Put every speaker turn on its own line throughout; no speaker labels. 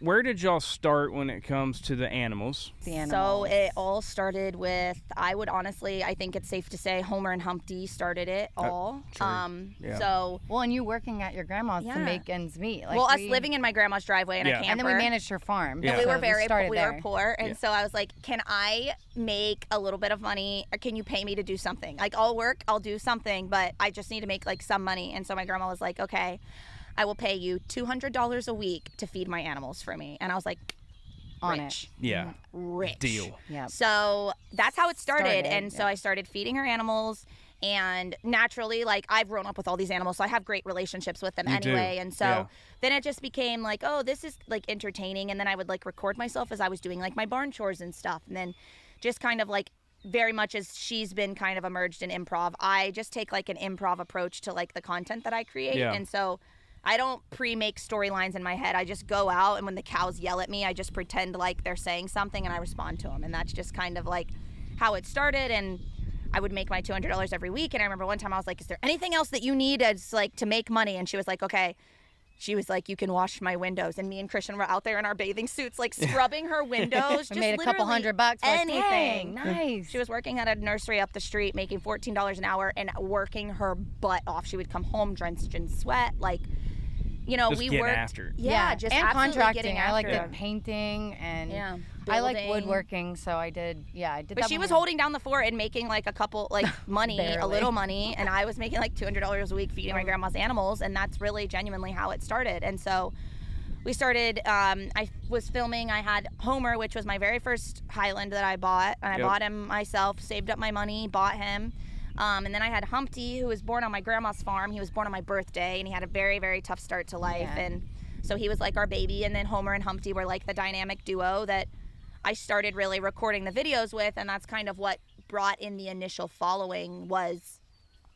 Where did y'all start when it comes to the animals?
So it all started with, I think it's safe to say Homer and Humpty started it all.
True.
So
well, and you working at your grandma's to make ends meet.
Like us living in my grandma's driveway in a camper.
And then we managed her farm.
And we were we were poor. And
Yeah.
so I was like, can I make a little bit of money? Or can you pay me to do something? Like, I'll work, I'll do something, but I just need to make like some money. And so my grandma was like, okay, I will pay you $200 a week to feed my animals for me. And I was like, rich.
Yeah.
Rich.
Deal.
Yeah.
So that's how it started. And so I started feeding her animals. And naturally, like, I've grown up with all these animals, so I have great relationships with them anyway. And so then it just became like, oh, this is like entertaining. And then I would like record myself as I was doing like my barn chores and stuff. And then just kind of like, very much as she's been kind of immersed in improv, I just take like an improv approach to like the content that I create.
Yeah.
And so I don't pre-make storylines in my head. I just go out, and when the cows yell at me, I just pretend like they're saying something and I respond to them. And that's just kind of like how it started. And I would make my $200 every week. And I remember one time I was like, is there anything else that you need as like to make money? And she was like, okay. She was like, you can wash my windows. And me and Christian were out there in our bathing suits, like scrubbing her windows. Just
made a couple $100.
Anything.
Like, nice.
She was working at a nursery up the street, making $14 an hour and working her butt off. She would come home drenched in sweat. Like, you know,
just
we
getting
worked.
after it.
Yeah, just
and
absolutely
contracting.
getting
I like
after
the painting and
building.
I like woodworking, so I did. Yeah, I did.
But
that
she was
one.
holding down the fort and making like a couple, like money, a little money, and I was making like $200 a week feeding my grandma's animals, and that's really genuinely how it started. And so we started. I was filming. I had Homer, which was my very first Highland that I bought, and I bought him myself. Saved up my money, bought him. And then I had Humpty, who was born on my grandma's farm. He was born on my birthday, and he had a very, very tough start to life.
Yeah.
And so he was like our baby. And then Homer and Humpty were like the dynamic duo that I started really recording the videos with. And that's kind of what brought in the initial following, was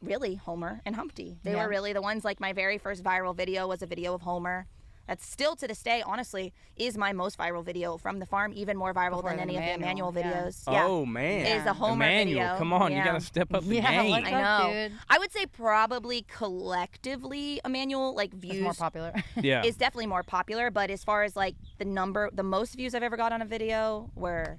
really Homer and Humpty. They were really the ones. Like, my very first viral video was a video of Homer. That's still to this day, honestly, is my most viral video from the farm, even more viral than any of the Emmanuel videos. Yeah.
Oh, man.
Is a Homer
Emmanuel,
video.
come on,
Yeah.
you got to step up the game.
What's
I
up,
know.
dude?
I would say probably collectively Emmanuel, like,
It's
views
more popular.
Yeah.
is definitely more popular, but as far as like the most views I've ever got on a video were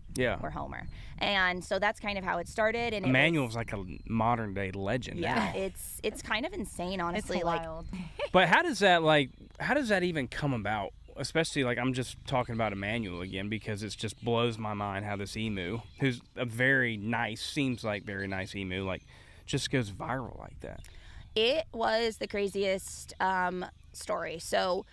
Homer. And so that's kind of how it started. And
Emmanuel's like a modern day legend.
yeah,
now.
it's kind of insane, honestly.
It's
like,
wild.
But how does that even come about? Especially, like, I'm just talking about Emmanuel again because it just blows my mind how this emu, who's a seems like very nice emu, like, just goes viral like that.
it was the craziest story. So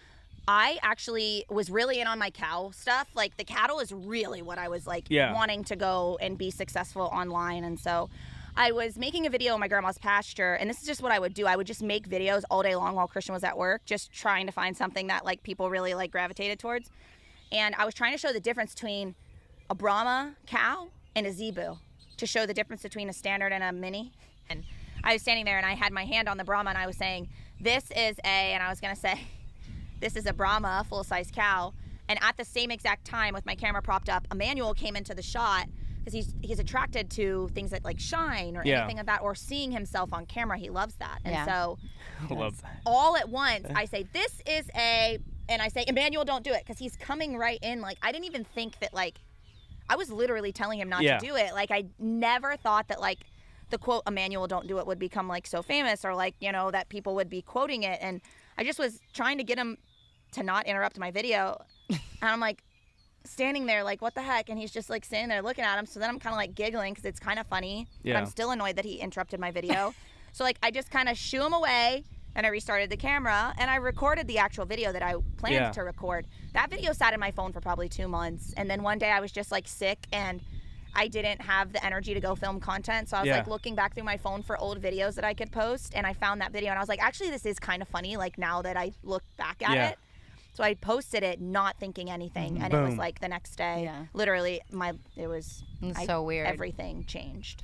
I actually was really in on my cow stuff. Like, the cattle is really what I was like wanting to go and be successful online. And so I was making a video in my grandma's pasture, and this is just what I would do. I would just make videos all day long while Christian was at work, just trying to find something that like people really like gravitated towards. And I was trying to show the difference between a Brahma cow and a Zebu, to show the difference between a standard and a mini. And I was standing there and I had my hand on the Brahma and I was saying, this is a Brahma full-size cow. And at the same exact time, with my camera propped up, Emmanuel came into the shot because he's attracted to things that like shine or anything like that, or seeing himself on camera. He loves that. And so
I love that.
all at once I say, this is and I say, Emmanuel, don't do it, because he's coming right in. Like, I didn't even think that, like, I was literally telling him not to do it. Like, I never thought that like the quote, Emmanuel, don't do it, would become like so famous, or like, you know, that people would be quoting it. And I just was trying to get him to not interrupt my video. And I'm like standing there like, what the heck? And he's just like sitting there looking at him. So then I'm kind of like giggling because it's kind of funny. But I'm still annoyed that he interrupted my video. So like, I just kind of shoo him away and I restarted the camera and I recorded the actual video that I planned to record. That video sat in my phone for probably 2 months. And then one day I was just like sick and I didn't have the energy to go film content. So I was like looking back through my phone for old videos that I could post. And I found that video and I was like, actually, this is kind of funny. Like, now that I look back at it. So I posted it not thinking anything. And it was like the next day, literally it was
so weird.
Everything changed.